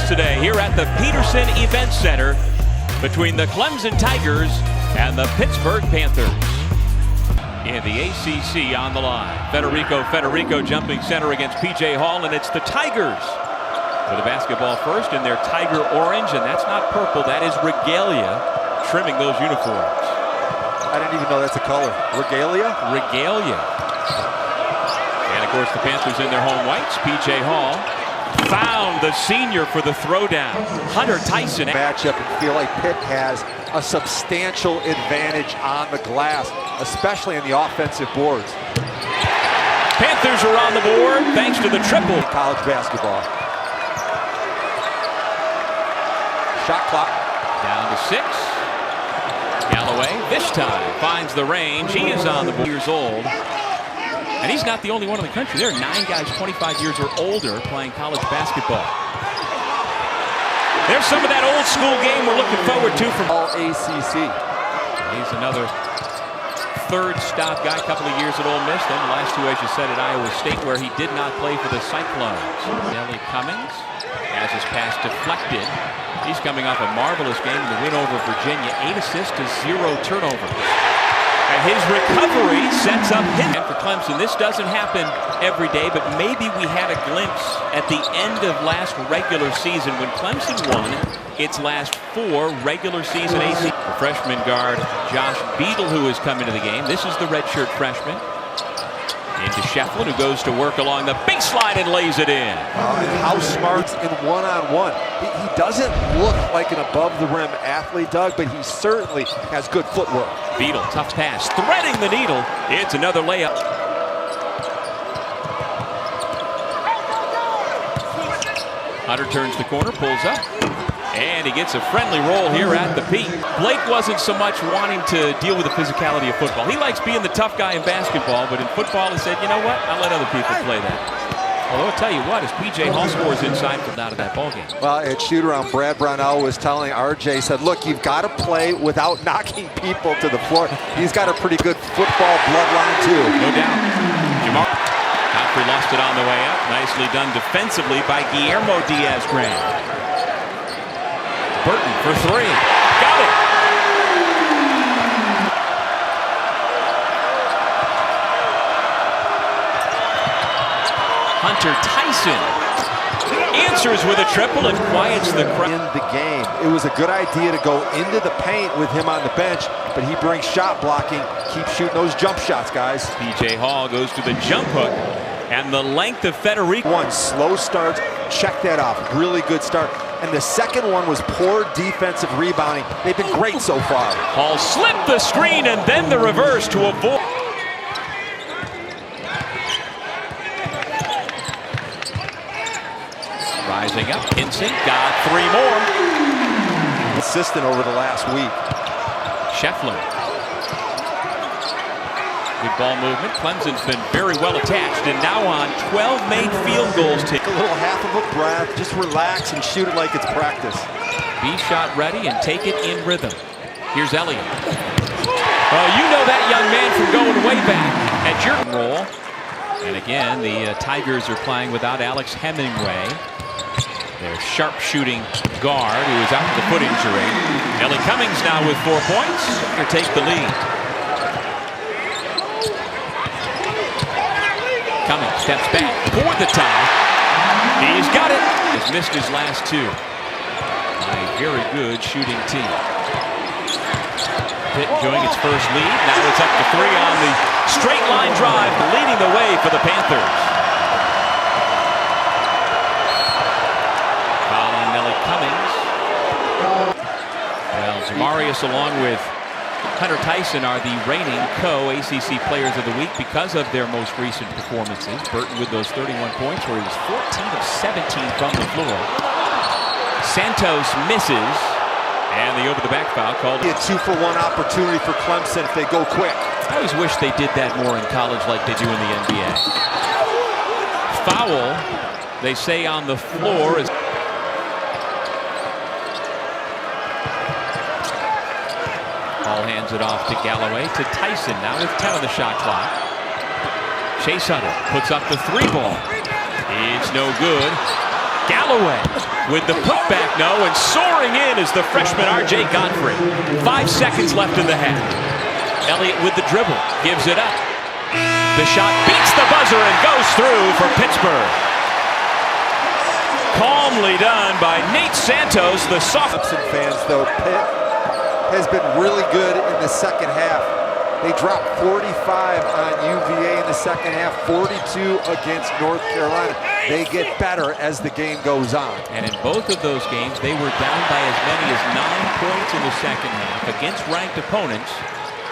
today here at the Peterson Event Center between the Clemson Tigers and the Pittsburgh Panthers. In the ACC on the line, Federico jumping center against PJ Hall, and it's the Tigers with the basketball first in their tiger orange, and that's not purple, that is regalia trimming those uniforms. I didn't even know that's a color. Regalia? Regalia. And of course the Panthers in their home whites. PJ Hall found the senior for the throwdown. Hunter Tyson. Matchup and feel like Pitt has a substantial advantage on the glass, especially in the offensive boards. Panthers are on the board thanks to the triple. College basketball. Shot clock. Down to 6. Galloway this time finds the range. He is on the board. Years old. And he's not the only one in the country. There are 9 guys 25 years or older playing college basketball. There's some of that old school game we're looking forward to from all ACC. He's another third stop guy, a couple of years at Ole Miss. Then the last 2, as you said, at Iowa State, where he did not play for the Cyclones. Nelly Cummings has his pass deflected. He's coming off a marvelous game in the win over Virginia. 8 assists to 0 turnovers. And his recovery sets up him. And for Clemson, this doesn't happen every day, but maybe we had a glimpse at the end of last regular season when Clemson won its last 4 regular season AC. The freshman guard, Josh Beadle, who has come into the game. This is the redshirt freshman. Into Shefflin, who goes to work along the baseline and lays it in. And how smart in one-on-one. He doesn't look like an above-the-rim athlete, Doug, but he certainly has good footwork. Beadle, tough pass, threading the needle. It's another layup. Hunter turns the corner, pulls up, and he gets a friendly roll here at the peak. Blake wasn't so much wanting to deal with the physicality of football. He likes being the tough guy in basketball, but in football he said, you know what, I'll let other people play that. Although I'll tell you what, as PJ Hall scores inside from out of that ballgame. Well, at shoot-around, Brad Brownell was telling RJ, said, look, you've got to play without knocking people to the floor. He's got a pretty good football bloodline, too. No doubt. Jamar Godfrey lost it on the way up. Nicely done defensively by Guillermo Diaz-Graham. Burton for 3. Got it. Hunter Tyson answers with a triple and quiets the crowd. In the game, it was a good idea to go into the paint with him on the bench, but he brings shot blocking. Keep shooting those jump shots, guys. PJ Hall goes to the jump hook, and the length of Federico. One slow start, check that off. Really good start. And the second one was poor defensive rebounding. They've been great so far. Hall slipped the screen and then the reverse to avoid. Rising up, Hinson got 3 more. Consistent over the last week. Shefflin. Good ball movement. Clemson's been very well attached and now on 12 made field goals. Take a little half of a breath, just relax and shoot it like it's practice. Be shot ready and take it in rhythm. Here's Elliott. Oh, you know that young man from going way back at your roll. And again, the Tigers are playing without Alex Hemingway. Their sharpshooting guard who is out with a foot injury. Nelly Cummings now with 4 points to take the lead. Cummings steps back for the tie. He's got it. He's missed his last 2. A very good shooting team. Pitt enjoying its first lead. Now it's up to 3 on the straight line drive, leading the way for the Panthers. Foul on Nelly Cummings. Well, Zamarius along with Hunter Tyson are the reigning co-ACC Players of the Week because of their most recent performances. Burton with those 31 points where he was 14 of 17 from the floor. Santos misses, and the over-the-back foul called. A 2-for-1 opportunity for Clemson if they go quick. I always wish they did that more in college like they do in the NBA. Foul, they say, on the floor. Hall hands it off to Galloway, to Tyson, now with 10 on the shot clock. Chase Hunter puts up the 3 ball. It's no good. Galloway with the putback no, and soaring in is the freshman R.J. Godfrey. 5 seconds left in the half. Elliott with the dribble, gives it up. The shot beats the buzzer and goes through for Pittsburgh. Calmly done by Nate Santos, the sophomore. Clemson fans, though, Pitt has been really good in the second half. They dropped 45 on UVA in the second half, 42 against North Carolina. They get better as the game goes on. And in both of those games, they were down by as many as 9 points in the second half against ranked opponents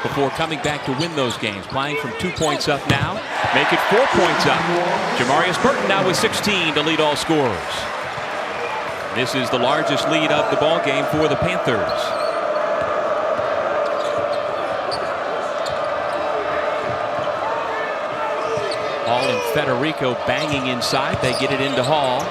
before coming back to win those games. Playing from 2 points up now, make it 4 points up. Jamarius Burton now with 16 to lead all scorers. This is the largest lead of the ball game for the Panthers. Hall and Federico banging inside. They get it into Hall.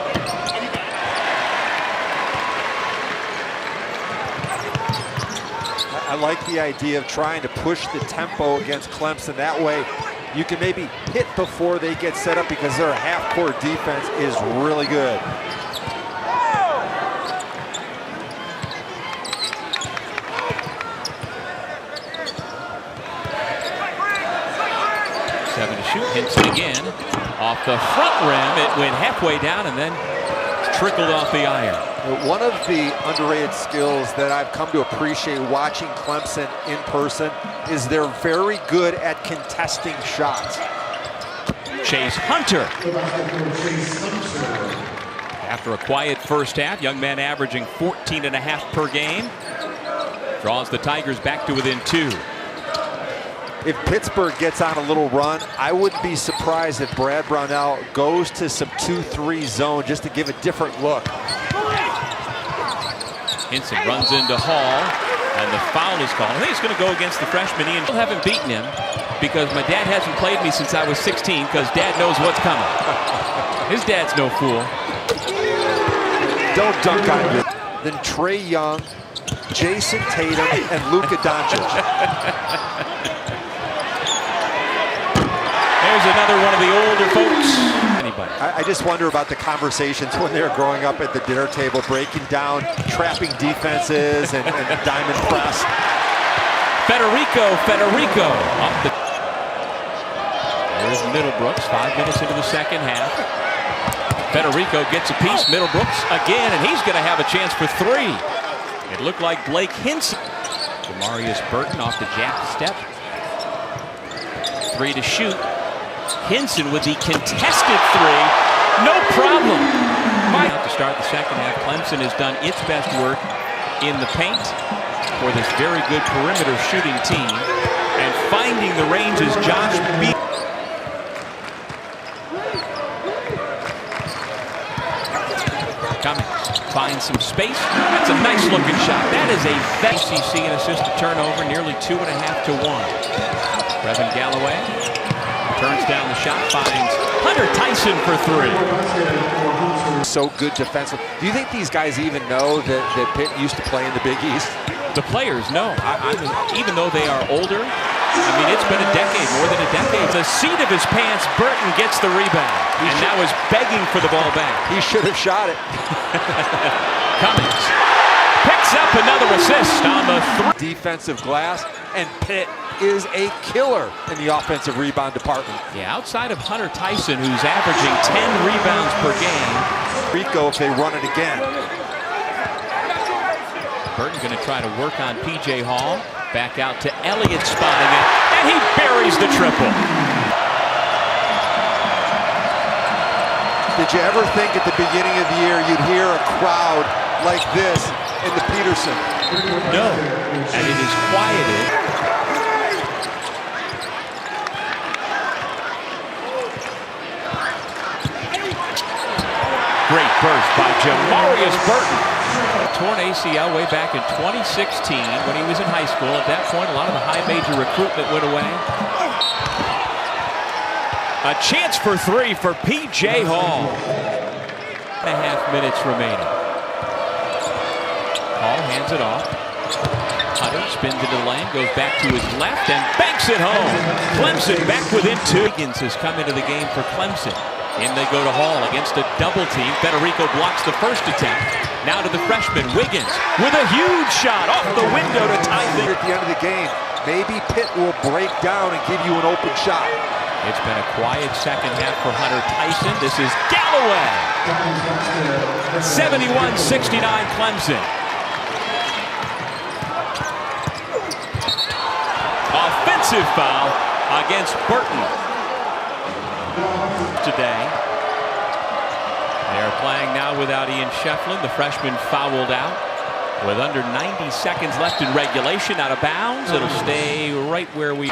I like the idea of trying to push the tempo against Clemson. That way you can maybe hit before they get set up because their half-court defense is really good. Seven to shoot. Hinson again. Off the front rim. It went halfway down and then trickled off the iron. One of the underrated skills that I've come to appreciate watching Clemson in person is they're very good at contesting shots. Chase Hunter. After a quiet first half, young man averaging 14.5 per game. Draws the Tigers back to within 2. If Pittsburgh gets on a little run, I wouldn't be surprised if Brad Brownell goes to some 2-3 zone just to give a different look. Hinson runs into Hall, and the foul is called. I think it's going to go against the freshman. Ian, I haven't beaten him because my dad hasn't played me since I was 16 because Dad knows what's coming. His dad's no fool. Don't dunk on you. Then Trae Young, Jason Tatum, and Luka Doncic. There's another one of the older folks. Anybody. I just wonder about the conversations when they were growing up at the dinner table, breaking down, trapping defenses and diamond press. Federico. There's Middlebrooks, 5 minutes into the second half. Federico gets a piece. Middlebrooks again, and he's going to have a chance for 3. It looked like Blake Hinson. Jamarius Burton off the jack step. 3 to shoot. Hinson with the contested 3. No problem. To start the second half, Clemson has done its best work in the paint for this very good perimeter shooting team. And finding the ranges, Josh B. Cummings finds some space. That's a nice looking shot. That is a CC and assist to turnover, nearly 2.5 to 1. Brevin Galloway turns down the shot, finds Hunter Tyson for 3. So good defensive. Do you think these guys even know that Pitt used to play in the Big East? The players know. Even though they are older, I mean, it's been a decade, more than a decade. The seat of his pants, Burton gets the rebound. And now is begging for the ball back. He should have shot it. Cummings picks up another assist on the 3. Defensive glass, and Pitt is a killer in the offensive rebound department. Yeah, outside of Hunter Tyson, who's averaging 10 rebounds per game. Rico if they run it again. Burton going to try to work on P.J. Hall. Back out to Elliott, spotting it, and he buries the triple. Did you ever think at the beginning of the year you'd hear a crowd like this in the Peterson? No, and it is quieted. Great burst by Jamarius Burton. Torn ACL way back in 2016 when he was in high school. At that point, a lot of the high major recruitment went away. A chance for 3 for P.J. Hall. 1.5 minutes remaining. Hall hands it off. Hunter spins into the lane, goes back to his left and banks it home. Clemson back within 2. Higgins has come into the game for Clemson. In they go to Hall against a double team. Federico blocks the first attempt. Now to the freshman, Wiggins, with a huge shot off the window to tie things. At the end of the game, maybe Pitt will break down and give you an open shot. It's been a quiet second half for Hunter Tyson. This is Galloway. 71-69 Clemson. Offensive foul against Burton. Today. They are playing now without Ian Shefflin. The freshman fouled out with under 90 seconds left in regulation. Out of bounds. It'll stay right where we...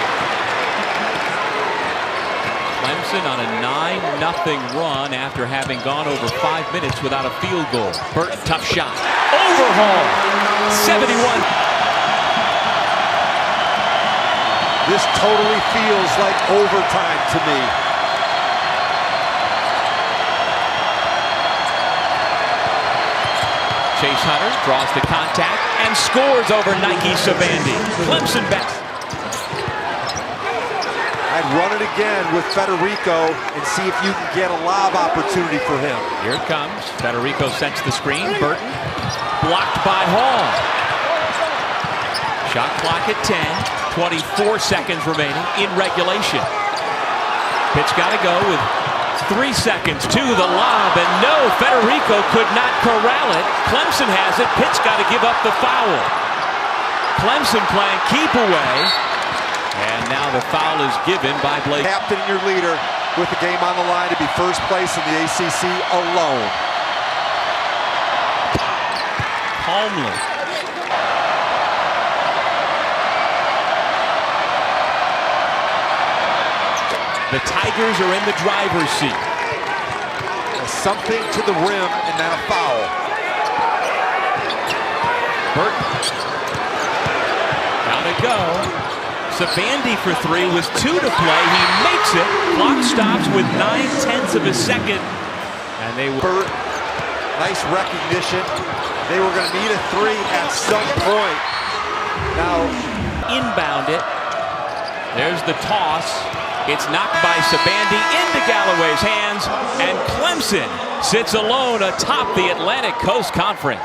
Clemson on a 9-0 run after having gone over 5 minutes without a field goal. Burton, tough shot. Overhaul. 71. This totally feels like overtime to me. Chase Hunter draws the contact and scores over Nike Savandi. Clemson back. I'd run it again with Federico and see if you can get a lob opportunity for him. Here it comes. Federico sets the screen. Burton blocked by Hall. Shot clock at 10. 24 seconds remaining in regulation. Pitt's got to go with 3 seconds to the lob, and no, Federico could not corral it. Clemson has it. Pitt's got to give up the foul. Clemson playing keep away, and now the foul is given by Blake. Captain and your leader with the game on the line to be first place in the ACC alone. Calmly. The Tigers are in the driver's seat. Something to the rim and not a foul. Burton. Down to go. Savandi for 3 with 2 to play. He makes it. Clock stops with 9/10 of a second. And they were... Nice recognition. They were going to need a 3 at some point. Now, inbound it. There's the toss. It's knocked by Savandi into Galloway's hands, and Clemson sits alone atop the Atlantic Coast Conference.